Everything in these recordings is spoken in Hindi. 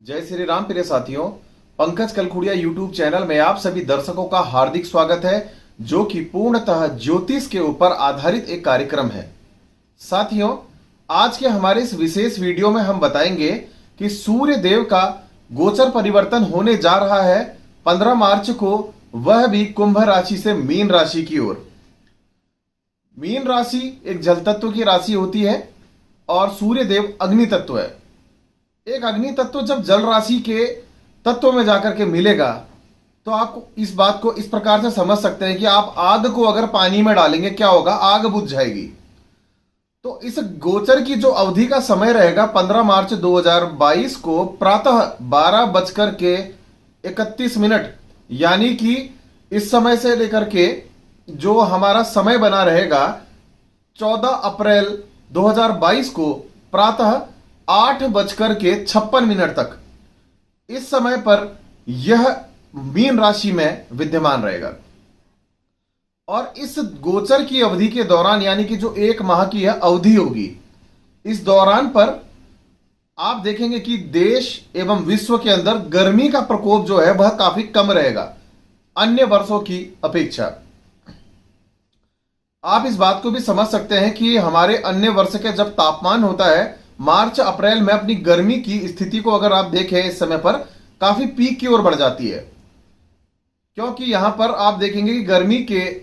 जय श्री राम प्रिय साथियों, पंकज कलखुड़िया यूट्यूब चैनल में आप सभी दर्शकों का हार्दिक स्वागत है, जो कि पूर्णतः ज्योतिष के ऊपर आधारित एक कार्यक्रम है। साथियों, आज के हमारे इस विशेष वीडियो में हम बताएंगे कि सूर्य देव का गोचर परिवर्तन होने जा रहा है 15 मार्च को, वह भी कुंभ राशि से मीन राशि की ओर। मीन राशि एक जल तत्व की राशि होती है और सूर्य देव अग्नि तत्व है। एक अग्नि तत्व जब जल राशि के तत्व में जाकर के मिलेगा तो आप इस बात को इस प्रकार से समझ सकते हैं कि आप आग को अगर पानी में डालेंगे क्या होगा, आग बुझ जाएगी। तो इस गोचर की जो अवधि का समय रहेगा 15 मार्च 2022 को प्रातः 12:31 यानी कि इस समय से लेकर के जो हमारा समय बना रहेगा 14 अप्रैल 2022 को प्रातः 8:56 तक, इस समय पर यह मीन राशि में विद्यमान रहेगा। और इस गोचर की अवधि के दौरान, यानी कि जो 1 माह की यह अवधि होगी, इस दौरान पर आप देखेंगे कि देश एवं विश्व के अंदर गर्मी का प्रकोप जो है वह काफी कम रहेगा अन्य वर्षों की अपेक्षा। आप इस बात को भी समझ सकते हैं कि हमारे अन्य वर्ष के जब तापमान होता है मार्च अप्रैल में, अपनी गर्मी की स्थिति को अगर आप देखें इस समय पर काफी पीक की ओर बढ़ जाती है, क्योंकि यहां पर आप देखेंगे कि गर्मी के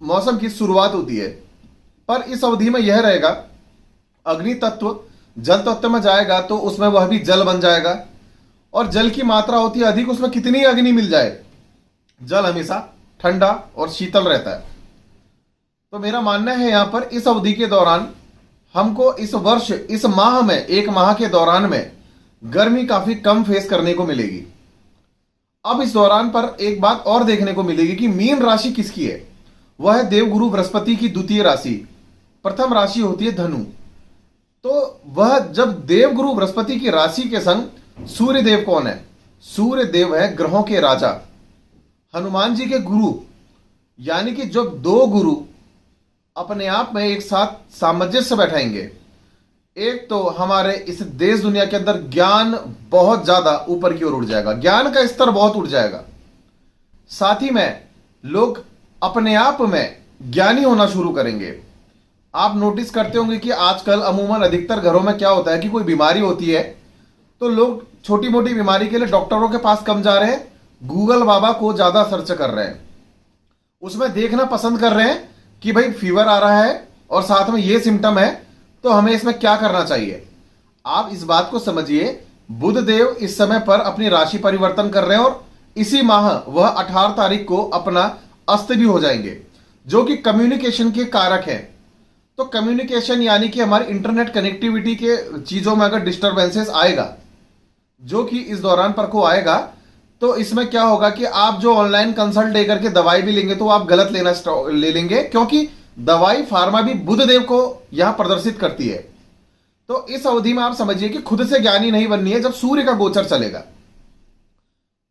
मौसम की शुरुआत होती है। पर इस अवधि में यह रहेगा, अग्नि तत्व जल तत्व में जाएगा तो उसमें वह भी जल बन जाएगा, और जल की मात्रा होती है अधिक, उसमें कितनी अग्नि मिल जाए, जल हमेशा ठंडा और शीतल रहता है। तो मेरा मानना है यहां पर इस अवधि के दौरान हमको इस वर्ष, इस माह में, 1 माह के दौरान में गर्मी काफी कम फेस करने को मिलेगी। अब इस दौरान पर एक बात और देखने को मिलेगी कि मीन राशि किसकी है। वह है देवगुरु बृहस्पति की द्वितीय राशि, प्रथम राशि होती है धनु। तो वह जब देवगुरु बृहस्पति की राशि के संग सूर्य देव कौन है? सूर्य देव है ग्रहों के राजा, हनुमान जी के गुरु, यानी कि जब 2 गुरु अपने आप में एक साथ सामंजस्य बैठाएंगे, एक तो हमारे इस देश दुनिया के अंदर ज्ञान बहुत ज्यादा ऊपर की ओर उठ जाएगा, ज्ञान का स्तर बहुत उठ जाएगा। साथ ही में लोग अपने आप में ज्ञानी होना शुरू करेंगे। आप नोटिस करते होंगे कि आजकल अमूमन अधिकतर घरों में क्या होता है कि कोई बीमारी होती है तो लोग छोटी मोटी बीमारी के लिए डॉक्टरों के पास कम जा रहे हैं, गूगल बाबा को ज्यादा सर्च कर रहे हैं, उसमें देखना पसंद कर रहे हैं कि भाई फीवर आ रहा है और साथ में ये सिम्टम है, तो हमें इसमें क्या करना चाहिए। आप इस बात को समझिए, बुध देव इस समय पर अपनी राशि परिवर्तन कर रहे हैं और इसी माह वह 18 तारीख को अपना अस्त भी हो जाएंगे, जो कि कम्युनिकेशन के कारक है। तो कम्युनिकेशन यानी कि हमारी इंटरनेट कनेक्टिविटी के चीजों में अगर डिस्टर्बेंसेस आएगा, जो कि इस दौरान पर को आएगा, तो इसमें क्या होगा कि आप जो ऑनलाइन कंसल्ट लेकर के दवाई भी लेंगे तो आप गलत ले लेंगे, क्योंकि दवाई फार्मा भी बुध देव को यहां प्रदर्शित करती है। तो इस अवधि में आप समझिए कि खुद से ज्ञानी नहीं बननी है जब सूर्य का गोचर चलेगा।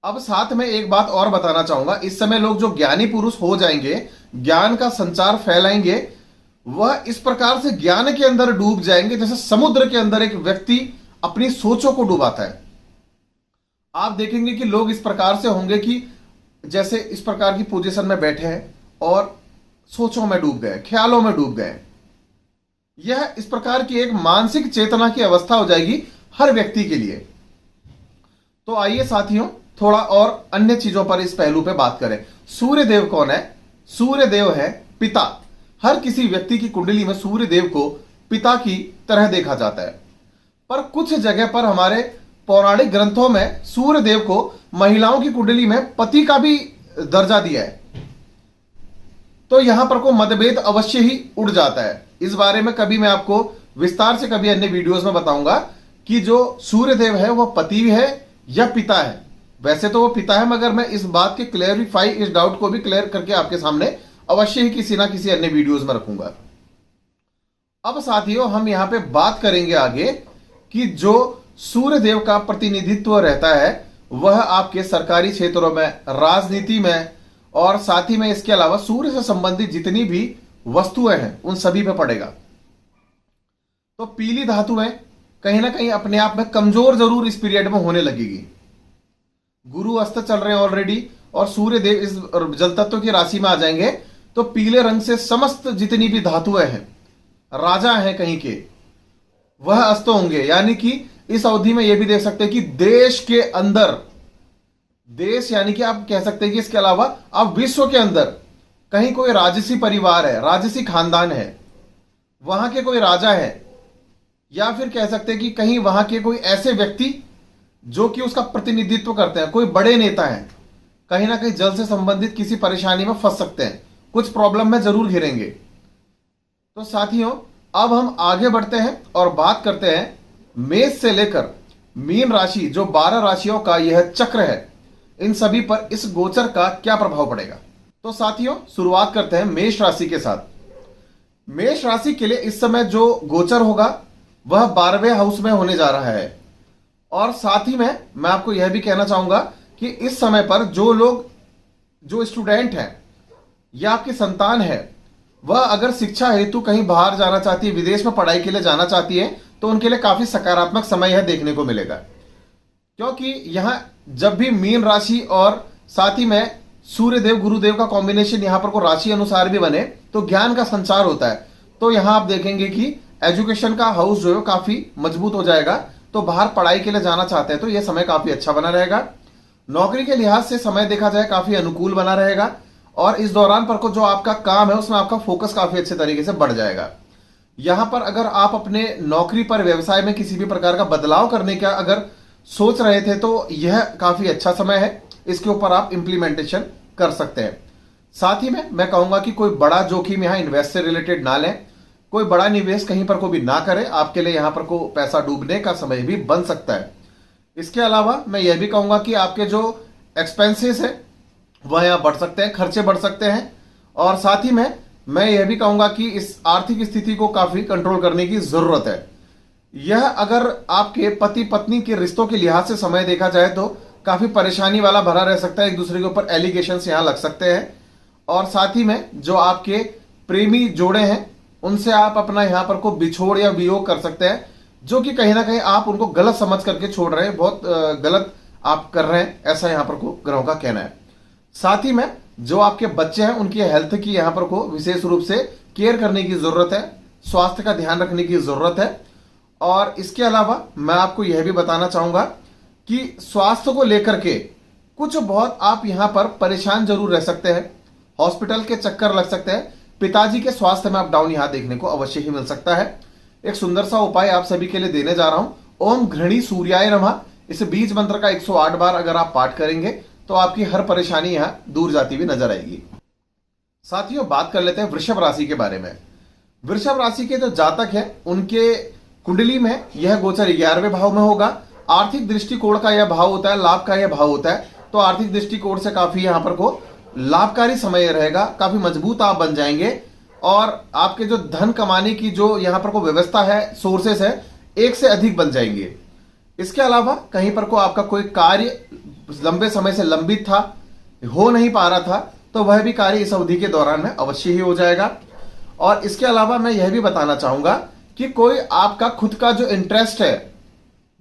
अब साथ में एक बात और बताना चाहूंगा, इस समय लोग जो ज्ञानी पुरुष हो जाएंगे, ज्ञान का संचार फैलाएंगे, वह इस प्रकार से ज्ञान के अंदर डूब जाएंगे जैसे समुद्र के अंदर एक व्यक्ति अपनी सोचों को डुबाता है। आप देखेंगे कि लोग इस प्रकार से होंगे कि जैसे इस प्रकार की पोजीशन में बैठे हैं और सोचों में डूब गए, ख्यालों में डूब गए। यह इस प्रकार की एक मानसिक चेतना की अवस्था हो जाएगी हर व्यक्ति के लिए। तो आइए साथियों, थोड़ा और अन्य चीजों पर इस पहलू पे बात करें। सूर्य देव कौन है? सूर्य देव है पिता। हर किसी व्यक्ति की कुंडली में सूर्य देव को पिता की तरह देखा जाता है, पर कुछ जगह पर हमारे पौराणिक ग्रंथों में सूर्य देव को महिलाओं की कुंडली में पति का भी दर्जा दिया है। तो यहां पर को मतभेद अवश्य ही उड़ जाता है। इस बारे में कभी मैं आपको विस्तार से कभी अन्य वीडियोस में बताऊंगा कि जो सूर्य देव है वह पति है या पिता है। वैसे तो वो पिता है, मगर मैं इस बात के क्लैरिफाई, इस डाउट को भी क्लियर करके आपके सामने अवश्य ही किसी ना किसी अन्य वीडियोस में रखूंगा। अब साथियों, हम यहां पे बात करेंगे आगे कि जो सूर्य देव का प्रतिनिधित्व रहता है वह आपके सरकारी क्षेत्रों में, राजनीति में, और साथ ही में इसके अलावा सूर्य से संबंधित जितनी भी वस्तुएं हैं उन सभी पे पड़ेगा। तो पीली धातुएं कहीं ना कहीं अपने आप में कमजोर जरूर इस पीरियड में होने लगेगी। गुरु अस्त चल रहे हैं ऑलरेडी और सूर्य देव इस जल तत्व की राशि में आ जाएंगे, तो पीले रंग से समस्त जितनी भी धातुएं हैं, राजा हैं कहीं के, वह अस्त होंगे। यानी कि इस अवधि में यह भी देख सकते हैं कि देश के अंदर, देश यानी कि आप कह सकते हैं कि इसके अलावा आप विश्व के अंदर कहीं कोई राजसी परिवार है, राजसी खानदान है, वहां के कोई राजा है, या फिर कह सकते हैं कि कहीं वहां के कोई ऐसे व्यक्ति जो कि उसका प्रतिनिधित्व करते हैं, कोई बड़े नेता हैं, कहीं ना कहीं जल से संबंधित किसी परेशानी में फंस सकते हैं, कुछ प्रॉब्लम में जरूर घिरेंगे। तो साथियों, अब हम आगे बढ़ते हैं और बात करते हैं मेष से लेकर मीन राशि, जो 12 राशियों का यह चक्र है, इन सभी पर इस गोचर का क्या प्रभाव पड़ेगा। तो साथियों, शुरुआत करते हैं मेष राशि के साथ। मेष राशि के लिए इस समय जो गोचर होगा वह 12वें हाउस में होने जा रहा है। और साथ ही में मैं आपको यह भी कहना चाहूंगा कि इस समय पर जो लोग, जो स्टूडेंट हैं या आपकी संतान है, वह अगर शिक्षा हेतु कहीं बाहर जाना चाहती है, विदेश में पढ़ाई के लिए जाना चाहती है, तो उनके लिए काफी सकारात्मक समय यह देखने को मिलेगा। क्योंकि यहां जब भी मीन राशि और साथ ही में सूर्यदेव गुरुदेव का कॉम्बिनेशन यहां पर को राशि अनुसार भी बने, तो ज्ञान का संचार होता है। तो यहां आप देखेंगे कि एजुकेशन का हाउस जो है काफी मजबूत हो जाएगा। तो बाहर पढ़ाई के लिए जाना चाहते हैं तो यह समय काफी अच्छा बना रहेगा। नौकरी के लिहाज से समय देखा जाए काफी अनुकूल बना रहेगा। और इस दौरान पर को जो आपका काम है उसमें आपका फोकस काफी अच्छे तरीके से बढ़ जाएगा। यहां पर अगर आप अपने नौकरी पर, व्यवसाय में किसी भी प्रकार का बदलाव करने का अगर सोच रहे थे तो यह काफी अच्छा समय है, इसके ऊपर आप इंप्लीमेंटेशन कर सकते हैं। साथ ही में मैं कहूंगा कि कोई बड़ा जोखिम यहां इन्वेस्ट से रिलेटेड ना लें, कोई बड़ा निवेश कहीं पर को भी ना करें, आपके लिए यहां पर को पैसा डूबने का समय भी बन सकता है। इसके अलावा मैं यह भी कहूंगा कि आपके जो एक्सपेंसेस है वह यहां बढ़ सकते हैं, खर्चे बढ़ सकते हैं। और साथ ही में मैं यह भी कहूंगा कि इस आर्थिक स्थिति को काफी कंट्रोल करने की जरूरत है। यह अगर आपके पति पत्नी के रिश्तों के लिहाज से समय देखा जाए तो काफी परेशानी वाला भरा रह सकता है, एक दूसरे के ऊपर एलिगेशंस यहां लग सकते हैं। और साथ ही में जो आपके प्रेमी जोड़े हैं उनसे आप अपना यहां पर को बिछोड़ या वियोग कर सकते हैं, जो कि कहीं ना कहीं आप उनको गलत समझ करके छोड़ रहे हैं, बहुत गलत आप कर रहे हैं, ऐसा यहां पर को ग्रहों का कहना है। साथ ही में जो आपके बच्चे हैं उनकी हेल्थ की यहां पर को विशेष रूप से केयर करने की जरूरत है, स्वास्थ्य का ध्यान रखने की जरूरत है। और इसके अलावा मैं आपको यह भी बताना चाहूंगा कि स्वास्थ्य को लेकर के कुछ बहुत आप यहां पर परेशान जरूर रह सकते हैं, हॉस्पिटल के चक्कर लग सकते हैं, पिताजी के स्वास्थ्य में अप डाउन यहां देखने को अवश्य ही मिल सकता है। एक सुंदर सा उपाय आप सभी के लिए देने जा रहा हूं, ओम घृणी सूर्याय नमः। इस बीज मंत्र का 108 बार अगर आप पाठ करेंगे तो आपकी हर परेशानी यहां दूर जाती हुई नजर आएगी। साथियों, बात कर लेते हैं वृषभ राशि के बारे में। वृषभ राशि के जो जातक हैं उनके कुंडली में यह गोचर 11वें भाव में होगा। आर्थिक दृष्टिकोण का यह भाव होता है, लाभ का यह भाव होता है। तो आर्थिक दृष्टिकोण से काफी यहां पर को लाभकारी समय रहेगा, काफी मजबूत आप बन जाएंगे। और आपके जो धन कमाने की जो यहां पर को व्यवस्था है, सोर्सेस है, एक से अधिक बन जाएंगे। इसके अलावा कहीं पर को आपका कोई कार्य लंबे समय से लंबित था, हो नहीं पा रहा था, तो वह भी कार्य इस अवधि के दौरान में अवश्य ही हो जाएगा। और इसके अलावा मैं यह भी बताना चाहूंगा कि कोई आपका खुद का जो इंटरेस्ट है,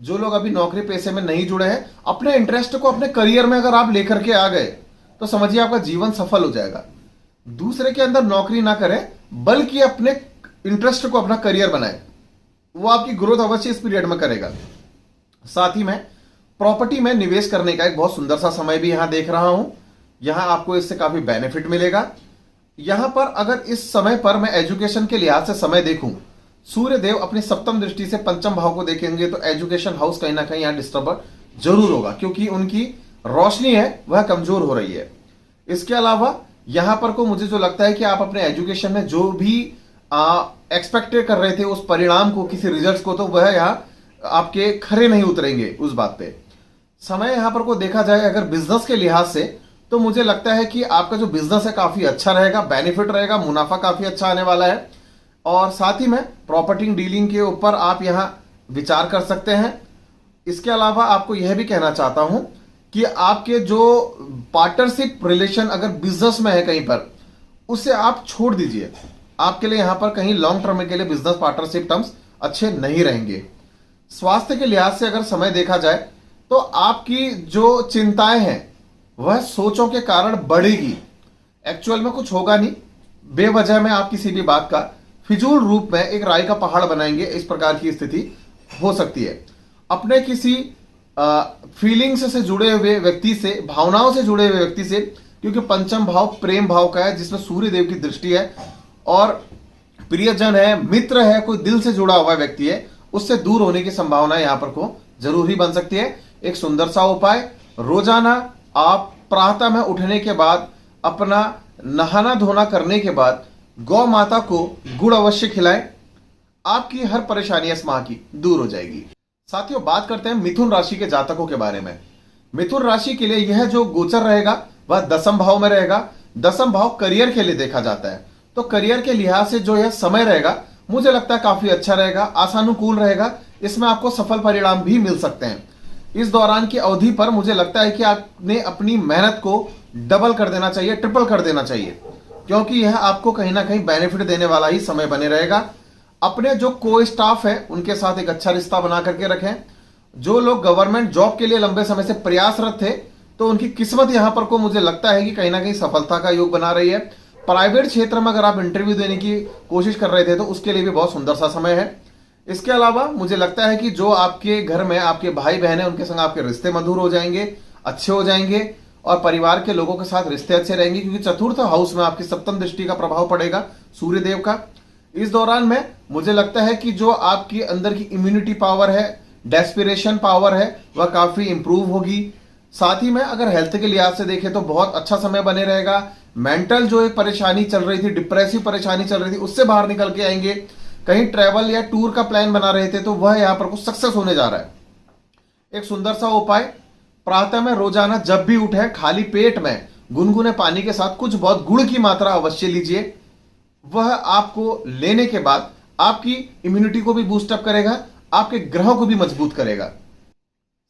जो लोग अभी नौकरी पेशे में नहीं जुड़े हैं, अपने इंटरेस्ट को अपने करियर में अगर आप लेकर के आ गए तो समझिए आपका जीवन सफल हो जाएगा। दूसरे के अंदर नौकरी ना करें, बल्कि अपने इंटरेस्ट को अपना करियर बनाए, वो आपकी ग्रोथ अवश्य इस पीरियड में करेगा। साथ ही में प्रॉपर्टी में निवेश करने का एक बहुत सुंदर सा समय भी यहां देख रहा हूं, यहां आपको इससे काफी बेनिफिट मिलेगा। यहां पर अगर इस समय पर मैं एजुकेशन के लिहाज से समय देखूं, सूर्य देव अपनी सप्तम दृष्टि से पंचम भाव को देखेंगे तो एजुकेशन हाउस कहीं ना कहीं यहां डिस्टर्ब जरूर होगा, क्योंकि उनकी रोशनी है वह कमजोर हो रही है। इसके अलावा यहां पर को मुझे जो लगता है कि आप अपने एजुकेशन में जो भी एक्सपेक्टेड कर रहे थे उस परिणाम को, किसी रिजल्ट्स को, तो वह यहां आपके खरे नहीं उतरेंगे उस बात पे। समय यहां पर को देखा जाए अगर बिजनेस के लिहाज से, तो मुझे लगता है कि आपका जो बिजनेस है काफी अच्छा रहेगा, बेनिफिट रहेगा, मुनाफा काफी अच्छा आने वाला है। और साथ ही में प्रॉपर्टी डीलिंग के ऊपर आप यहां विचार कर सकते हैं। इसके अलावा आपको यह भी कहना चाहता हूं कि आपके जो पार्टनरशिप रिलेशन अगर बिजनेस में है कहीं पर, उसे आप छोड़ दीजिए। आपके लिए यहां पर कहीं लॉन्ग टर्म के लिए बिजनेस पार्टनरशिप टर्म्स अच्छे नहीं रहेंगे। स्वास्थ्य के लिहाज से अगर समय देखा जाए तो आपकी जो चिंताएं हैं वह सोचों के कारण बढ़ेगी। एक्चुअल में कुछ होगा नहीं, बेवजह में आप किसी भी बात का फिजूल रूप में एक राय का पहाड़ बनाएंगे, इस प्रकार की स्थिति हो सकती है। अपने किसी फीलिंग्स से जुड़े हुए व्यक्ति से, भावनाओं से जुड़े हुए व्यक्ति से, क्योंकि पंचम भाव प्रेम भाव का है जिसमें सूर्य देव की दृष्टि है, और प्रियजन है, मित्र है, कोई दिल से जुड़ा हुआ व्यक्ति है, उससे दूर होने की संभावना यहां पर को जरूर ही बन सकती है। एक सुंदर सा उपाय, रोजाना आप प्रातः में उठने के बाद अपना नहाना धोना करने के बाद गौ माता को गुड़ अवश्य खिलाएं। आपकी हर परेशानी इस माह की दूर हो जाएगी। साथियों, बात करते हैं मिथुन राशि के जातकों के बारे में। मिथुन राशि के लिए यह जो गोचर रहेगा वह दसम भाव में रहेगा। दसम भाव करियर के लिए देखा जाता है, तो करियर के लिहाज से जो यह समय रहेगा मुझे लगता है काफी अच्छा रहेगा, आसानुकूल रहेगा। इसमें आपको सफल परिणाम भी मिल सकते हैं। इस दौरान की अवधि पर मुझे लगता है कि आपने अपनी मेहनत को डबल कर देना चाहिए, ट्रिपल कर देना चाहिए, क्योंकि यह आपको कहीं ना कहीं बेनिफिट देने वाला ही समय बने रहेगा। अपने जो को स्टाफ है उनके साथ एक अच्छा रिश्ता बना करके रखें। जो लोग गवर्नमेंट जॉब के लिए लंबे समय से प्रयासरत थे तो उनकी किस्मत यहां पर को मुझे लगता है कि कहीं ना कहीं सफलता का योग बना रही है। प्राइवेट क्षेत्र में अगर आप इंटरव्यू देने की कोशिश कर रहे थे तो उसके लिए भी बहुत सुंदर सा समय है। इसके अलावा मुझे लगता है कि जो आपके घर में आपके भाई बहन है उनके संग आपके रिश्ते मधुर हो जाएंगे, अच्छे हो जाएंगे, और परिवार के लोगों के साथ रिश्ते अच्छे रहेंगे, क्योंकि चतुर्थ हाउस में आपकी सप्तम दृष्टि का प्रभाव पड़ेगा सूर्य देव का। इस दौरान में मुझे लगता है कि जो आपकी अंदर की इम्यूनिटी पावर है, डेस्पिरेशन पावर है, वह काफी इंप्रूव होगी। साथ ही में अगर हेल्थ के लिहाज से देखें तो बहुत अच्छा समय बने रहेगा। मेंटल जो एक परेशानी चल रही थी, डिप्रेसिव परेशानी चल रही थी, उससे बाहर निकल के आएंगे। कहीं ट्रैवल या टूर का प्लान बना रहे थे तो वह यहां पर कुछ सक्सेस होने जा रहा है। एक सुंदर सा उपाय, प्रातः में रोजाना जब भी उठे खाली पेट में गुनगुने पानी के साथ कुछ बहुत गुड़ की मात्रा अवश्य लीजिए। वह आपको लेने के बाद आपकी इम्यूनिटी को भी बूस्टअप करेगा, आपके ग्रहों को भी मजबूत करेगा।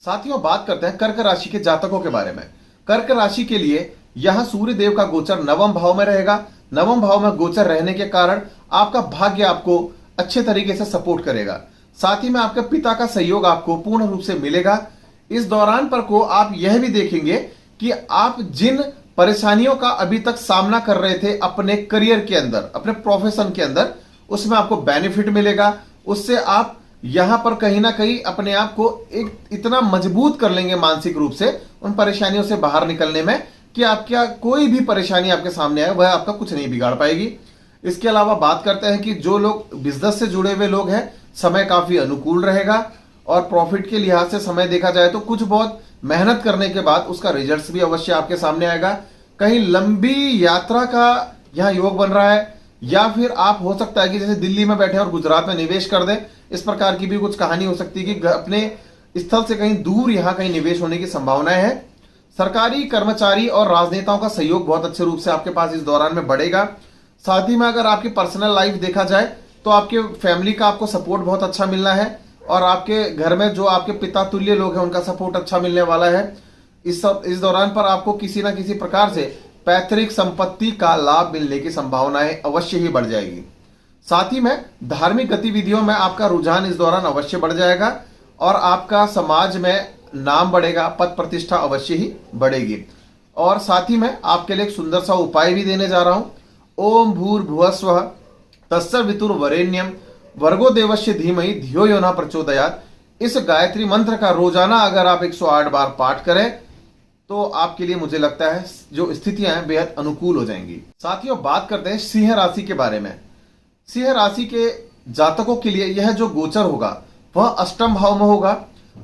साथियों, बात करते हैं कर्क राशि के जातकों के बारे में। कर्क राशि के लिए यहां सूर्य देव का गोचर नवम भाव में रहेगा। नवम भाव में गोचर रहने के कारण आपका भाग्य आपको अच्छे तरीके से सपोर्ट करेगा। साथ ही में आपके पिता का सहयोग आपको पूर्ण रूप से मिलेगा। इस दौरान पर को आप यह भी देखेंगे कि आप जिन परेशानियों का अभी तक सामना कर रहे थे अपने करियर के अंदर, अपने प्रोफेशन के अंदर, उसमें आपको बेनिफिट मिलेगा। उससे आप यहां पर कहीं ना कहीं अपने आप को एक इतना मजबूत कर लेंगे मानसिक रूप से उन परेशानियों से बाहर निकलने में कि आपका कोई भी परेशानी आपके सामने आए वह आपका कुछ नहीं बिगाड़ पाएगी। इसके अलावा बात करते हैं कि जो लोग बिजनेस से जुड़े हुए लोग हैं, समय काफी अनुकूल रहेगा, और प्रॉफिट के लिहाज से समय देखा जाए तो कुछ बहुत मेहनत करने के बाद उसका रिजल्ट्स भी अवश्य आपके सामने आएगा। कहीं लंबी यात्रा का यहां योग बन रहा है, या फिर आप हो सकता है कि जैसे दिल्ली में बैठे और गुजरात में निवेश कर दें, इस प्रकार की भी कुछ कहानी हो सकती है कि अपने स्थल से कहीं दूर यहां कहीं निवेश होने की संभावनाएं हैं। सरकारी कर्मचारी और राजनेताओं का सहयोग बहुत अच्छे रूप से आपके पास इस दौरान में बढ़ेगा। साथ ही में अगर आपकी पर्सनल लाइफ देखा जाए तो आपके फैमिली का आपको सपोर्ट बहुत अच्छा मिलना है, और आपके घर में जो आपके पिता तुल्य लोग हैं उनका सपोर्ट अच्छा मिलने वाला है। इस दौरान पर आपको किसी ना किसी प्रकार से पैतृक संपत्ति का लाभ मिलने की संभावनाएं अवश्य ही बढ़ जाएगी। साथ ही में धार्मिक गतिविधियों में आपका रुझान इस दौरान अवश्य बढ़ जाएगा, और आपका समाज में नाम बढ़ेगा, पद प्रतिष्ठा अवश्य ही बढ़ेगी। और साथ ही में आपके लिए एक सुंदर सा उपाय भी देने जा रहा हूं। ओम भूर्भुवस्वः तत्सवितुर्वरेण्यम भर्गो देवस्य धीमहि धियो यो न प्रचोदयात्। इस गायत्री मंत्र का रोजाना अगर आप 108 बार पाठ करें तो आपके लिए मुझे लगता है जो स्थितियां हैं बेहद अनुकूल हो जाएंगी। साथियों, बात करते हैं सिंह राशि के बारे में। सिंह राशि के जातकों के लिए यह जो गोचर होगा वह अष्टम भाव में होगा।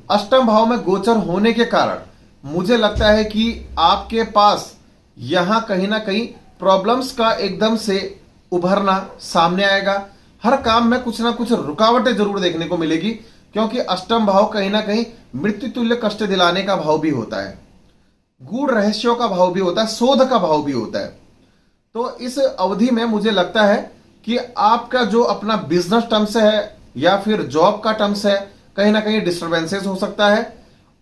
अष्टम भाव में गोचर होने के कारण मुझे लगता है कि आपके पास यहां कहीं ना कहीं प्रॉब्लम्स का एकदम से उभरना सामने आएगा। हर काम में कुछ ना कुछ रुकावटें जरूर देखने को मिलेगी, क्योंकि अष्टम भाव कहीं ना कहीं मृत्यु तुल्य कष्ट दिलाने का भाव भी होता है, गूढ़ रहस्यों का भाव भी होता है, शोध का भाव भी होता है। तो इस अवधि में मुझे लगता है कि आपका जो अपना बिजनेस टर्म्स है या फिर जॉब का टर्म्स है, कहीं ना कहीं डिस्टर्बेंसेस हो सकता है।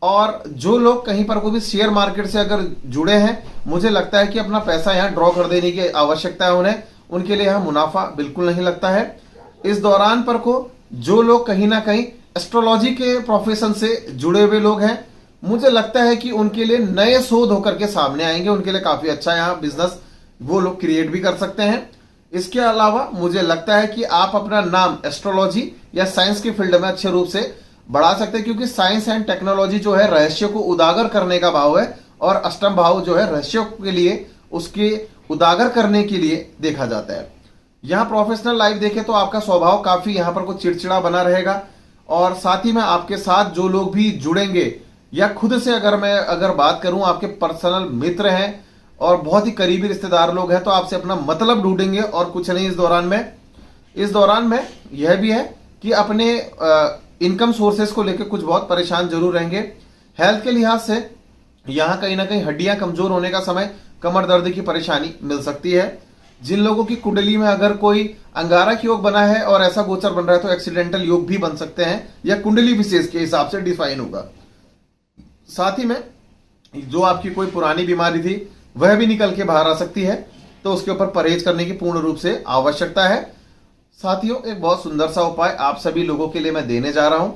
और जो लोग कहीं पर कोई भी शेयर मार्केट से अगर जुड़े हैं, मुझे लगता है कि अपना पैसा यहां ड्रॉ कर देने की आवश्यकता है उन्हें, उनके लिए यहां मुनाफा बिल्कुल नहीं लगता है। इस दौरान पर को जो लोग कहीं ना कहीं एस्ट्रोलॉजी के प्रोफेशन से जुड़े हुए लोग हैं, मुझे लगता है कि उनके लिए नए शोध होकर के सामने आएंगे, उनके लिए काफी अच्छा यहाँ बिजनेस वो लोग क्रिएट भी कर सकते हैं। इसके अलावा मुझे लगता है कि आप अपना नाम एस्ट्रोलॉजी या साइंस की फील्ड में अच्छे रूप से बढ़ा सकते हैं, क्योंकि साइंस एंड टेक्नोलॉजी जो है रहस्य को उजागर करने का भाव है, और अष्टम भाव जो है रहस्यों के लिए उसके उजागर करने के लिए देखा जाता है। यहाँ प्रोफेशनल लाइफ देखें तो आपका स्वभाव काफी यहाँ पर कुछ चिड़चिड़ा बना रहेगा, और साथ ही में आपके साथ जो लोग भी जुड़ेंगे या खुद से अगर बात करूं आपके पर्सनल मित्र हैं और बहुत ही करीबी रिश्तेदार लोग हैं, तो आपसे अपना मतलब ढूंढेंगे और कुछ नहीं। इस दौरान में यह भी है कि अपने इनकम सोर्सेस को लेकर कुछ बहुत परेशान जरूर रहेंगे। हेल्थ के लिहाज से यहाँ कहीं ना कहीं हड्डियां कमजोर होने का समय, कमर दर्द की परेशानी मिल सकती है। जिन लोगों की कुंडली में अगर कोई अंगारक योग बना है और ऐसा गोचर बन रहा है तो एक्सीडेंटल योग भी बन सकते हैं, या कुंडली विशेष के हिसाब से डिफाइन होगा। साथ ही में जो आपकी कोई पुरानी बीमारी थी वह भी निकल के बाहर आ सकती है, तो उसके ऊपर परहेज करने की पूर्ण रूप से आवश्यकता है। साथियों, एक बहुत सुंदर सा उपाय आप सभी लोगों के लिए मैं देने जा रहा हूं।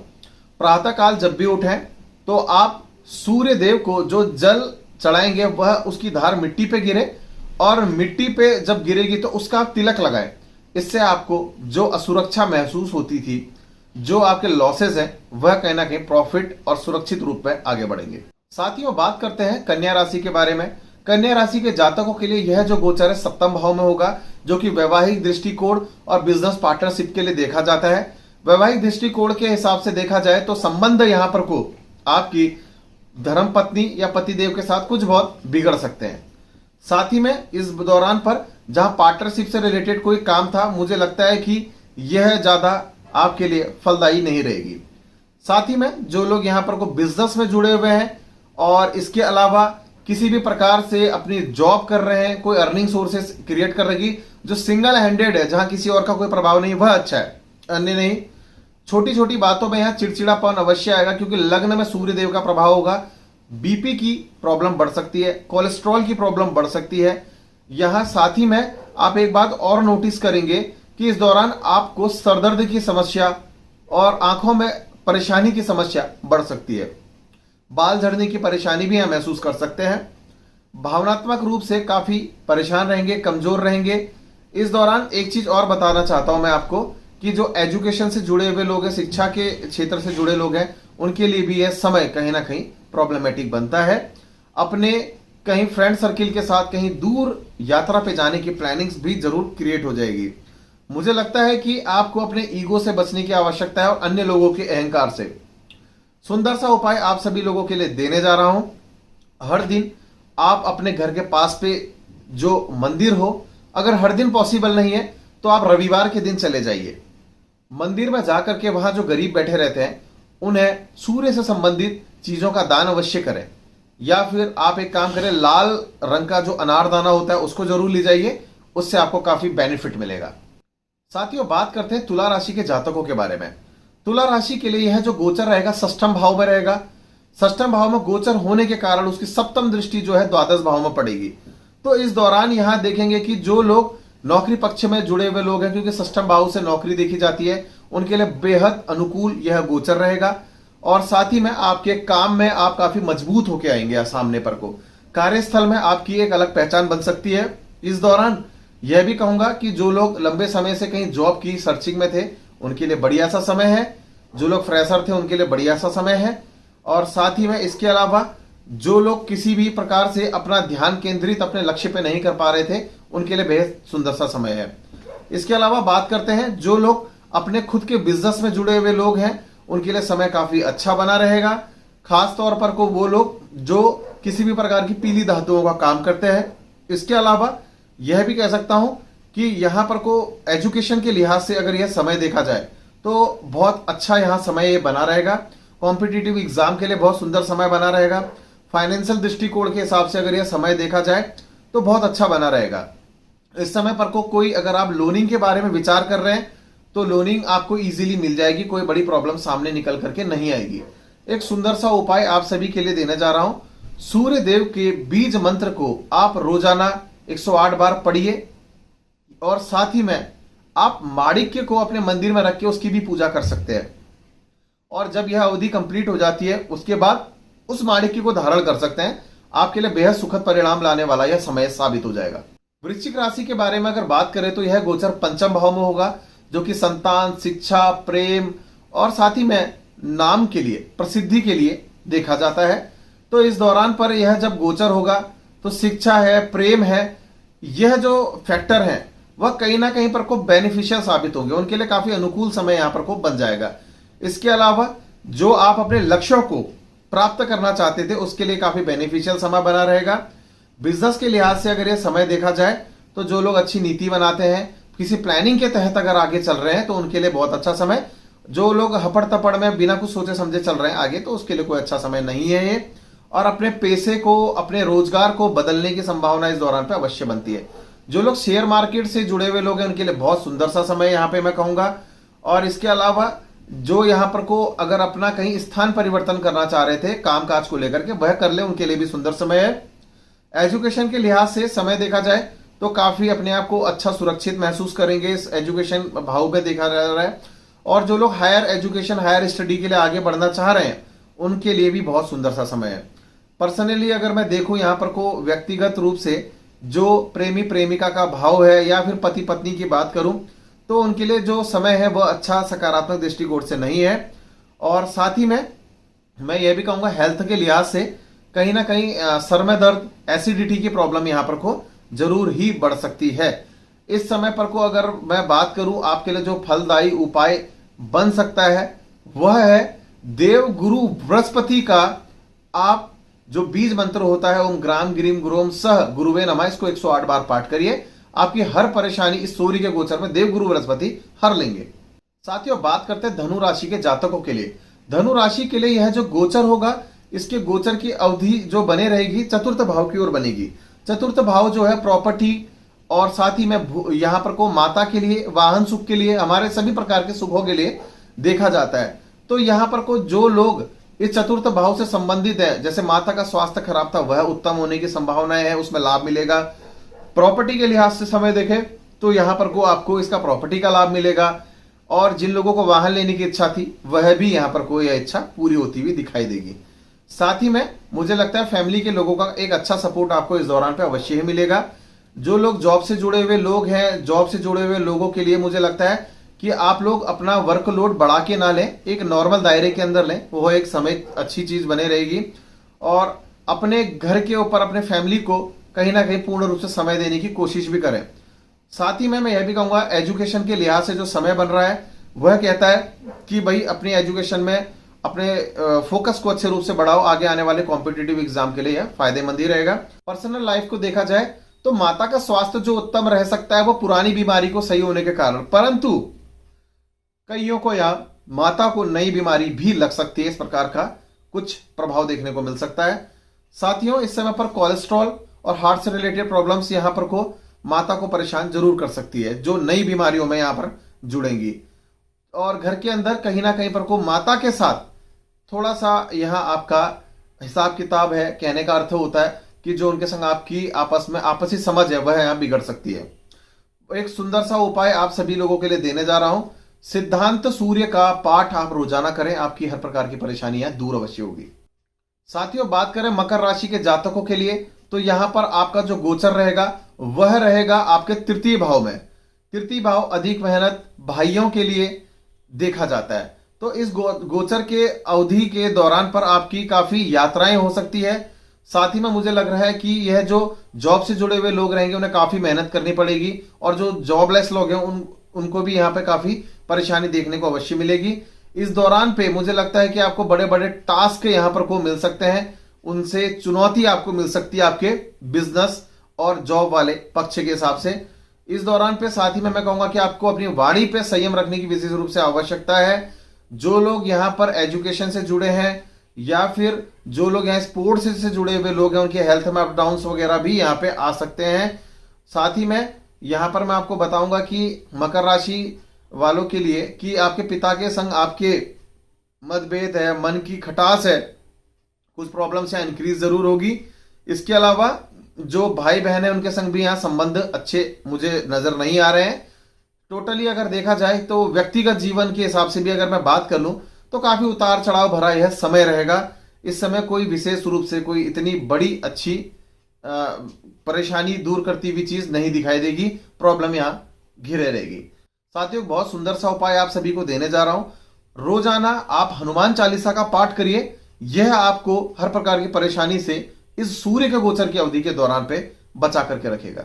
प्रातः काल जब भी उठें तो आप सूर्य देव को जो जल चढ़ाएंगे वह उसकी धार मिट्टी पे गिरे, और मिट्टी पे जब गिरेगी तो उसका आप तिलक लगाएं। इससे आपको जो असुरक्षा महसूस होती थी, जो आपके लॉसेस हैं, वह कहीं ना कहीं प्रॉफिट और सुरक्षित रूप में आगे बढ़ेंगे। साथियों, बात करते हैं कन्या राशि के बारे में। कन्या राशि के जातकों के लिए यह जो गोचर है सप्तम भाव में होगा, जो कि वैवाहिक दृष्टिकोण और बिजनेस पार्टनरशिप के लिए देखा जाता है। वैवाहिक दृष्टिकोण के हिसाब से देखा जाए तो संबंध यहां पर को आपकी धर्म पत्नी या पतिदेव के साथ कुछ बहुत बिगड़ सकते हैं। साथ ही में इस दौरान पर जहां पार्टनरशिप से रिलेटेड कोई काम था, मुझे लगता है कि यह ज्यादा आपके लिए फलदायी नहीं रहेगी। साथ ही में जो लोग यहां पर को बिजनेस में जुड़े हुए हैं और इसके अलावा किसी भी प्रकार से अपनी जॉब कर रहे हैं, कोई अर्निंग सोर्सेस क्रिएट कर रही, जो सिंगल हैंडेड है, जहां किसी और का कोई प्रभाव नहीं, वह अच्छा है, अन्य नहीं। छोटी छोटी बातों में यहां चिड़चिड़ापन अवश्य आएगा, क्योंकि लग्न में सूर्य देव का प्रभाव होगा। बीपी की प्रॉब्लम बढ़ सकती है, कोलेस्ट्रॉल की प्रॉब्लम बढ़ सकती है। यहां साथ ही में आप एक बात और नोटिस करेंगे कि इस दौरान आपको सरदर्द की समस्या और आंखों में परेशानी की समस्या बढ़ सकती है। बाल झड़ने की परेशानी भी हम महसूस कर सकते हैं। भावनात्मक रूप से काफी परेशान रहेंगे, कमजोर रहेंगे। इस दौरान एक चीज और बताना चाहता हूं मैं आपको कि जो एजुकेशन से जुड़े हुए लोग हैं, शिक्षा के क्षेत्र से जुड़े लोग हैं, उनके लिए भी यह समय कहीं ना कहीं प्रॉब्लमेटिक बनता है। अपने कहीं फ्रेंड सर्किल के साथ कहीं दूर यात्रा पे जाने की प्लानिंग्स भी जरूर क्रिएट हो जाएगी। मुझे लगता है कि आपको अपने ईगो से बचने की आवश्यकता है और अन्य लोगों के अहंकार से। सुंदर सा उपाय आप सभी लोगों के लिए देने जा रहा हूं। हर दिन आप अपने घर के पास पे जो मंदिर हो, अगर हर दिन पॉसिबल नहीं है तो आप रविवार के दिन चले जाइए मंदिर में जाकर के, वहां जो गरीब बैठे रहते हैं उन्हें सूर्य से संबंधित चीजों का दान अवश्य करें। या फिर आप एक काम करें, लाल रंग का जो अनारदाना होता है उसको जरूर ले जाइए, उससे आपको काफी बेनिफिट मिलेगा। साथियों, बात करते हैं तुला राशि के जातकों के बारे में। तुला राशि के लिए यह जो गोचर रहेगा षष्ठम भाव में रहेगा। षष्ठम भाव में गोचर होने के कारण उसकी सप्तम दृष्टि जो है द्वादश भाव में पड़ेगी। तो इस दौरान यहां देखेंगे कि जो लोग नौकरी पक्ष में जुड़े हुए लोग हैं, क्योंकि षष्ठम भाव से नौकरी देखी जाती है, उनके लिए बेहद अनुकूल यह गोचर रहेगा। और साथ ही में आपके काम में आप काफी मजबूत होकर आएंगे। सामने पर को कार्यस्थल में आपकी एक अलग पहचान बन सकती है। इस दौरान यह भी कहूंगा कि जो लोग लंबे समय से कहीं जॉब की सर्चिंग में थे उनके लिए बढ़िया सा समय है। जो लोग फ्रेशर थे उनके लिए बढ़िया सा समय है। और साथ ही में इसके अलावा जो लोग किसी भी प्रकार से अपना ध्यान केंद्रित अपने लक्ष्य पे नहीं कर पा रहे थे, उनके लिए बेहद सुंदर सा समय है। इसके अलावा बात करते हैं जो लोग अपने खुद के बिजनेस में जुड़े हुए लोग हैं, उनके लिए समय काफी अच्छा बना रहेगा। खास तौर पर को वो लोग जो किसी भी प्रकार की पीली धातुओं का काम करते हैं। इसके अलावा यह भी कह सकता हूं कि यहां पर को एजुकेशन के लिहाज से अगर यह समय देखा जाए तो बहुत अच्छा यहां समय ये बना रहेगा। कॉम्पिटिटिव एग्जाम के लिए बहुत सुंदर समय बना रहेगा। फाइनेंशियल दृष्टिकोण के हिसाब से अगर यह समय देखा जाए तो बहुत अच्छा बना रहेगा। इस समय पर को कोई अगर आप लोनिंग के बारे में विचार कर रहे हैं तो लोनिंग आपको इजीली मिल जाएगी, कोई बड़ी प्रॉब्लम सामने निकल करके नहीं आएगी। एक सुंदर सा उपाय आप सभी के लिए देने जा रहा हूं। सूर्य देव के बीज मंत्र को आप रोजाना 108 बार पढ़िए, और साथ ही में आप माणिक्य को अपने मंदिर में रख के उसकी भी पूजा कर सकते हैं। और जब यह अवधि कंप्लीट हो जाती है उसके बाद उस माणिक्य को धारण कर सकते हैं। आपके लिए बेहद सुखद परिणाम लाने वाला यह समय साबित हो जाएगा। वृश्चिक राशि के बारे में अगर बात करें तो यह गोचर पंचम भाव में होगा, जो कि संतान, शिक्षा, प्रेम और साथ ही में नाम के लिए, प्रसिद्धि के लिए देखा जाता है। तो इस दौरान पर यह जब गोचर होगा तो शिक्षा है, प्रेम है, यह जो फैक्टर है वह कहीं ना कहीं पर को बेनिफिशियल साबित होंगे, उनके लिए काफी अनुकूल समय यहां पर को बन जाएगा। इसके अलावा जो आप अपने लक्ष्यों को प्राप्त करना चाहते थे उसके लिए काफी बेनिफिशियल समय बना रहेगा। बिजनेस के लिहाज से अगर यह समय देखा जाए तो जो लोग अच्छी नीति बनाते हैं, किसी प्लानिंग के तहत अगर आगे चल रहे हैं तो उनके लिए बहुत अच्छा समय। जो लोग हपड़ तपड़ में बिना कुछ सोचे समझे चल रहे हैं आगे, तो उसके लिए कोई अच्छा समय नहीं है ये। और अपने पैसे को, अपने रोजगार को बदलने की संभावना इस दौरान पे अवश्य बनती है। जो लोग शेयर मार्केट से जुड़े हुए लोग हैं उनके लिए बहुत सुंदर सा समय यहाँ पे मैं कहूंगा। और इसके अलावा जो यहाँ पर को अगर अपना कहीं स्थान परिवर्तन करना चाह रहे थे कामकाज को लेकर के, वह कर ले, उनके लिए भी सुंदर समय है। एजुकेशन के लिहाज से समय देखा जाए तो काफी अपने आप को अच्छा सुरक्षित महसूस करेंगे, इस एजुकेशन भाव पे देखा जा रहा है। और जो लोग हायर एजुकेशन, हायर स्टडी के लिए आगे बढ़ना चाह रहे हैं उनके लिए भी बहुत सुंदर सा समय है। पर्सनली अगर मैं देखूं यहाँ पर को व्यक्तिगत रूप से जो प्रेमी प्रेमिका का भाव है या फिर पति पत्नी की बात करूं तो उनके लिए जो समय है वह अच्छा सकारात्मक दृष्टिकोण से नहीं है। और साथ ही में मैं ये भी कहूंगा हेल्थ के लिहाज से कहीं ना कहीं सर में दर्द, एसिडिटी की प्रॉब्लम यहाँ पर को जरूर ही बढ़ सकती है। इस समय पर को अगर मैं बात करूं आपके लिए जो फलदायी उपाय बन सकता है वह है देव गुरु बृहस्पति का आप जो बीज मंत्र होता है ओम ग्राम गिरीम गुरोम सह गुरुवे नमः, इसको 108 बार पाठ करिए। आपकी हर परेशानी इस सूर्य के गोचर में देव गुरु बृहस्पति हर लेंगे। साथियों, बात करते हैं धनु राशि के जातकों के लिए। धनु राशि के लिए यह जो गोचर होगा, इसके गोचर की अवधि जो बने रहेगी चतुर्थ भाव की ओर बनेगी। चतुर्थ भाव जो है प्रॉपर्टी और साथ ही में यहां पर को माता के लिए, वाहन सुख के लिए, हमारे सभी प्रकार के सुखों के लिए देखा जाता है। तो यहां पर को जो लोग इस चतुर्थ भाव से संबंधित है, जैसे माता का स्वास्थ्य खराब था वह उत्तम होने की संभावनाएं है, उसमें लाभ मिलेगा। प्रॉपर्टी के लिहाज से समय देखें तो यहां पर को आपको इसका प्रॉपर्टी का लाभ मिलेगा। और जिन लोगों को वाहन लेने की इच्छा थी वह भी यहां पर को यह इच्छा पूरी होती हुई दिखाई देगी। साथ ही में मुझे लगता है फैमिली के लोगों का एक अच्छा सपोर्ट आपको इस दौरान पे अवश्य ही मिलेगा। जो लोग जॉब से जुड़े हुए लोग हैं, जॉब से जुड़े हुए लोगों के लिए मुझे लगता है कि आप लोग अपना वर्कलोड बढ़ा के ना लें, एक नॉर्मल दायरे के अंदर लें, वो एक समय अच्छी चीज बने रहेगी। और अपने घर के ऊपर अपने फैमिली को कहीं ना कहीं पूर्ण रूप से समय देने की कोशिश भी करें। साथ ही में मैं यह भी कहूंगा एजुकेशन के लिहाज से जो समय बन रहा है वह कहता है कि भाई अपनी एजुकेशन में अपने फोकस को अच्छे रूप से बढ़ाओ, आगे आने वाले कॉम्पिटिटिव एग्जाम के लिए यह फायदेमंद ही रहेगा। पर्सनल लाइफ को देखा जाए तो माता का स्वास्थ्य जो उत्तम रह सकता है वो पुरानी बीमारी को सही होने के कारण, परंतु कईयों को या माता को नई बीमारी भी लग सकती है, इस प्रकार का कुछ प्रभाव देखने को मिल सकता है। साथियों, इस समय पर कोलेस्ट्रॉल और हार्ट से रिलेटेड प्रॉब्लम्स यहां पर को माता को परेशान जरूर कर सकती है, जो नई बीमारियों में यहां पर जुड़ेंगी। और घर के अंदर कहीं ना कहीं पर को माता के साथ थोड़ा सा यहां आपका हिसाब किताब है, कहने का अर्थ होता है कि जो उनके संग आपकी आपस में आपसी समझ है वह यहां बिगड़ सकती है। एक सुंदर सा उपाय आप सभी लोगों के लिए देने जा रहा हूं, सिद्धांत सूर्य का पाठ आप रोजाना करें, आपकी हर प्रकार की परेशानियां दूर अवश्य होगी। साथियों, बात करें मकर राशि के जातकों के लिए तो यहां पर आपका जो गोचर रहेगा वह रहेगा आपके तृतीय भाव में। तृतीय भाव अधिक मेहनत भाइयों के लिए देखा जाता है। तो इस गोचर के अवधि के दौरान पर आपकी काफी यात्राएं हो सकती है। साथ ही में मुझे लग रहा है कि यह जो जॉब से जुड़े हुए लोग रहेंगे उन्हें काफी मेहनत करनी पड़ेगी, और जो जॉबलेस लोग हैं उनको भी यहाँ पे काफी परेशानी देखने को अवश्य मिलेगी। इस दौरान पे मुझे लगता है कि आपको बड़े बड़े टास्क यहाँ पर को मिल सकते हैं, उनसे चुनौती आपको मिल सकती है आपके बिजनेस और जॉब वाले पक्ष के हिसाब से इस दौरान पे। साथ ही में मैं कहूंगा कि आपको अपनी वाणी पे संयम रखने की विशेष रूप से आवश्यकता है। जो लोग यहाँ पर एजुकेशन से जुड़े हैं या फिर जो लोग यहाँ स्पोर्ट्स से जुड़े हुए लोग हैं उनके हेल्थ में अप डाउन वगैरह भी यहाँ पे आ सकते हैं। साथ ही में यहाँ पर मैं आपको बताऊंगा कि मकर राशि वालों के लिए कि आपके पिता के संग आपके मतभेद है, मन की खटास है, कुछ प्रॉब्लम से इंक्रीज जरूर होगी। इसके अलावा जो भाई बहन है उनके संग भी यहाँ संबंध अच्छे मुझे नजर नहीं आ रहे हैं। टोटली अगर देखा जाए तो व्यक्तिगत जीवन के हिसाब से भी अगर मैं बात कर लूं तो काफी उतार चढ़ाव भरा यह समय रहेगा। इस समय कोई विशेष रूप से कोई इतनी बड़ी अच्छी परेशानी दूर करती हुई चीज नहीं दिखाई देगी। प्रॉब्लम यहाँ घिरे रहेगी। साथियों, बहुत सुंदर सा उपाय आप सभी को देने जा रहा हूं। रोजाना आप हनुमान चालीसा का पाठ करिए। यह आपको हर प्रकार की परेशानी से इस सूर्य के गोचर की अवधि के दौरान पे बचा करके रखेगा।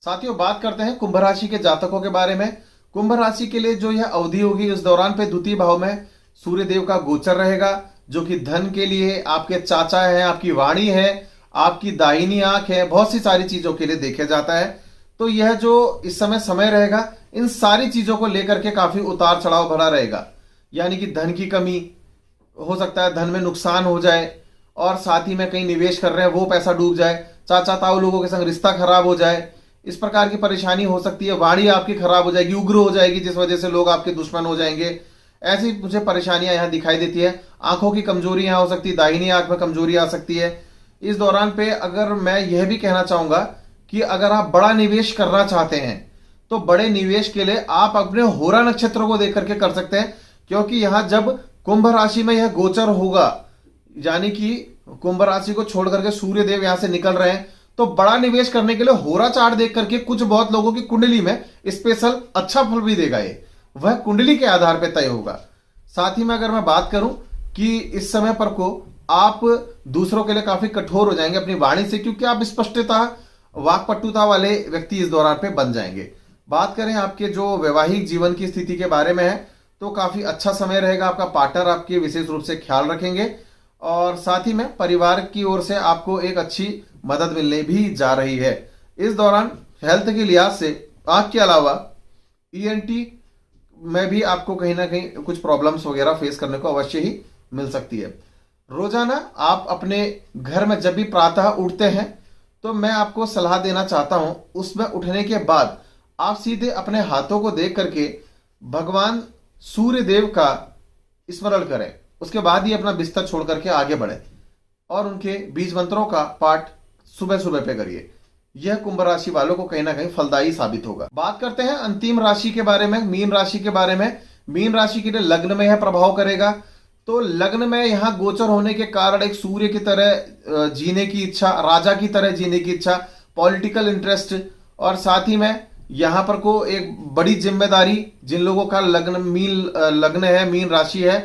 साथियों, बात करते हैं कुंभ राशि के जातकों के बारे में। कुंभ राशि के लिए जो यह अवधि होगी, इस दौरान पे द्वितीय भाव में सूर्य देव का गोचर रहेगा, जो कि धन के लिए, आपके चाचा है, आपकी वाणी है, आपकी दाहिनी आंख है, बहुत सी सारी चीजों के लिए देखा जाता है। तो यह जो इस समय रहेगा, इन सारी चीजों को लेकर के काफी उतार चढ़ाव भरा रहेगा। यानी कि धन की कमी हो सकता है, धन में नुकसान हो जाए, और साथ ही में कहीं निवेश कर रहे हैं वो पैसा डूब जाए, चाचा ताऊ लोगों के संग रिश्ता खराब हो जाए, इस प्रकार की परेशानी हो सकती है। वाणी आपकी खराब हो जाएगी, उग्र हो जाएगी, जिस वजह से लोग आपके दुश्मन हो जाएंगे। ऐसी मुझे परेशानियां यहां दिखाई देती है। आंखों की कमजोरी यहां हो सकती है, दाहिनी आंख में कमजोरी आ सकती है। इस दौरान पे अगर मैं यह भी कहना चाहूंगा कि अगर आप बड़ा निवेश करना चाहते हैं तो बड़े निवेश के लिए आप अपने होरा नक्षत्र को देख करके कर सकते हैं, क्योंकि यहां जब कुंभ राशि में यह गोचर होगा, यानी कि कुंभ राशि को छोड़ करके सूर्य देव यहां से निकल रहे हैं, तो बड़ा निवेश करने के लिए होरा चार्ट देख करके कुछ बहुत लोगों की कुंडली में स्पेशल अच्छा फल भी देगा। ये वह कुंडली के आधार पर तय होगा। साथ ही में अगर मैं बात करूं कि इस समय पर को आप दूसरों के लिए काफी कठोर हो जाएंगे अपनी वाणी से, क्योंकि आप स्पष्टता, वाकपटुता वाले व्यक्ति इस दौरान पे बन जाएंगे। बात करें आपके जो वैवाहिक जीवन की स्थिति के बारे में है, तो काफी अच्छा समय रहेगा। आपका पार्टनर आपके विशेष रूप से ख्याल रखेंगे, और साथ ही में परिवार की ओर से आपको एक अच्छी मदद मिलने भी जा रही है। इस दौरान हेल्थ के लिहाज से आंख के अलावा ईएनटी में भी आपको कहीं ना कहीं कुछ प्रॉब्लम्स वगैरह फेस करने को अवश्य ही मिल सकती है। रोजाना आप अपने घर में जब भी प्रातः उठते हैं, तो मैं आपको सलाह देना चाहता हूं, उसमें उठने के बाद आप सीधे अपने हाथों को देख करके भगवान सूर्य देव का स्मरण करें। उसके बाद ही अपना बिस्तर छोड़ करके आगे बढ़े, और उनके बीज मंत्रों का पाठ सुबह सुबह पे करिए। यह कुंभ राशि वालों को कहीं ना कहीं फलदायी साबित होगा। बात करते हैं अंतिम राशि के बारे में, मीन राशि के बारे में। मीन राशि के लिए लग्न में यह प्रभाव करेगा। तो लग्न में यहां गोचर होने के कारण एक सूर्य की तरह जीने की इच्छा, राजा की तरह जीने की इच्छा, पॉलिटिकल इंटरेस्ट, और साथ ही में यहां पर को एक बड़ी जिम्मेदारी, जिन लोगों का लग्न है, मीन राशि है,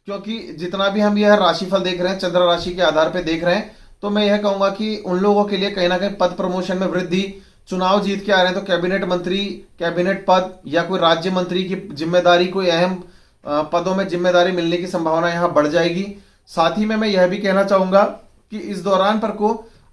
क्योंकि जितना भी हम यह राशिफल देख रहे हैं चंद्र राशि के आधार पर देख रहे हैं, तो मैं यह कहूंगा कि उन लोगों के लिए कहीं ना कहीं पद प्रमोशन में वृद्धि, चुनाव जीत के आ रहे हैं तो कैबिनेट मंत्री, कैबिनेट पद, या कोई राज्य मंत्री की जिम्मेदारी, कोई अहम पदों में जिम्मेदारी मिलने की संभावना यहां बढ़ जाएगी। साथ ही में मैं यह भी कहना चाहूंगा कि इस दौरान पर को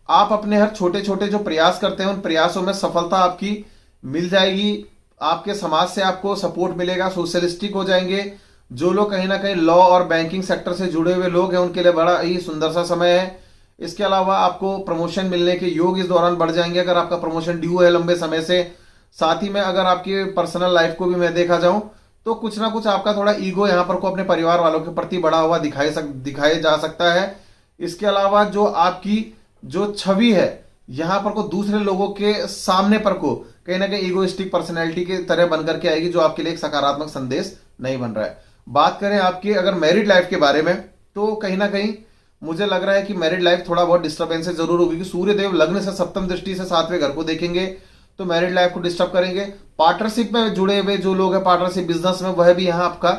आप अपने हर छोटे छोटे जो प्रयास करते हैं, उन प्रयासों में सफलता आपकी मिल जाएगी। आपके समाज से आपको सपोर्ट मिलेगा, सोशलिस्टिक हो जाएंगे। जो लोग कहीं ना कहीं लॉ और बैंकिंग सेक्टर से जुड़े हुए लोग हैं, उनके लिए बड़ा ही सुंदर सा समय है। इसके अलावा आपको प्रमोशन मिलने के योग इस दौरान बढ़ जाएंगे, अगर आपका प्रमोशन ड्यू है लंबे समय से। साथ ही में अगर आपकी पर्सनल लाइफ को भी मैं देखा जाऊं, तो कुछ ना कुछ आपका थोड़ा ईगो यहां पर को अपने परिवार वालों के प्रति बढ़ा हुआ दिखाया जा सकता है। इसके अलावा जो आपकी जो छवि है यहां पर को दूसरे लोगों के सामने पर को कहीं ना कहीं ईगोइस्टिक पर्सनैलिटी की तरह बनकर के आएगी, जो आपके लिए एक सकारात्मक संदेश नहीं बन रहा है। बात करें आपकी अगर मैरिड लाइफ के बारे में, तो कहीं ना कहीं मुझे लग रहा है कि मैरिड लाइफ थोड़ा बहुत डिस्टर्बेंस जरूर होगी, कि सूर्य देव लग्न से सप्तम दृष्टि से 7वें घर को देखेंगे, तो मैरिड लाइफ को डिस्टर्ब करेंगे। पार्टनरशिप में जुड़े हुए जो लोग हैं, पार्टनरशिप बिजनेस में, वह भी यहाँ आपका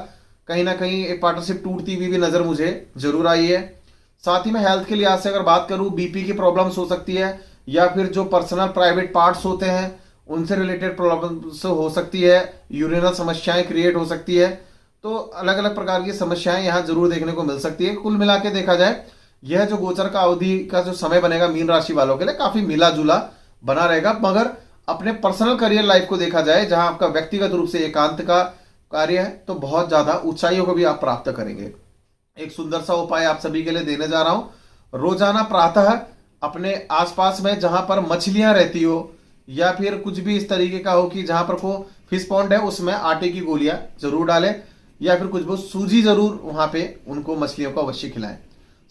कहीं ना कहीं एक पार्टनरशिप टूटती हुई भी नजर मुझे जरूर आई है। साथ ही में हेल्थ के लिहाज से अगर बात करूं, बीपी की प्रॉब्लम्स हो सकती है, या फिर जो पर्सनल प्राइवेट पार्ट्स होते हैं उनसे रिलेटेड प्रॉब्लम्स हो सकती है, यूरिनल समस्याएं क्रिएट हो सकती है। तो अलग अलग प्रकार की समस्याएं यहां जरूर देखने को मिल सकती है। कुल मिला के देखा जाए, यह जो गोचर का अवधि का जो समय बनेगा मीन राशि वालों के लिए काफी मिला जुला बना रहेगा। मगर अपने पर्सनल करियर लाइफ को देखा जाए, जहां आपका व्यक्तिगत रूप से एकांत का कार्य है, तो बहुत ज्यादा ऊंचाइयों को भी आप प्राप्त करेंगे। एक सुंदर सा उपाय आप सभी के लिए देने जा रहा हूं। रोजाना प्रातः अपने आसपास में जहां पर मछलियां रहती हो, या फिर कुछ भी इस तरीके का हो कि जहां पर को फिश पॉन्ड है, उसमें आटे की गोलियां जरूर डालें, या फिर कुछ बहुत सूजी जरूर वहां पे उनको मछलियों को अवश्य खिलाएं।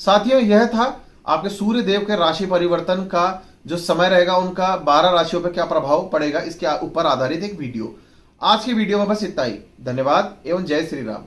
साथियों, यह था आपके सूर्य देव के राशि परिवर्तन का जो समय रहेगा, उनका 12 राशियों पर क्या प्रभाव पड़ेगा, इसके ऊपर आधारित एक वीडियो। आज की वीडियो में बस इतना ही। धन्यवाद एवं जय श्री राम।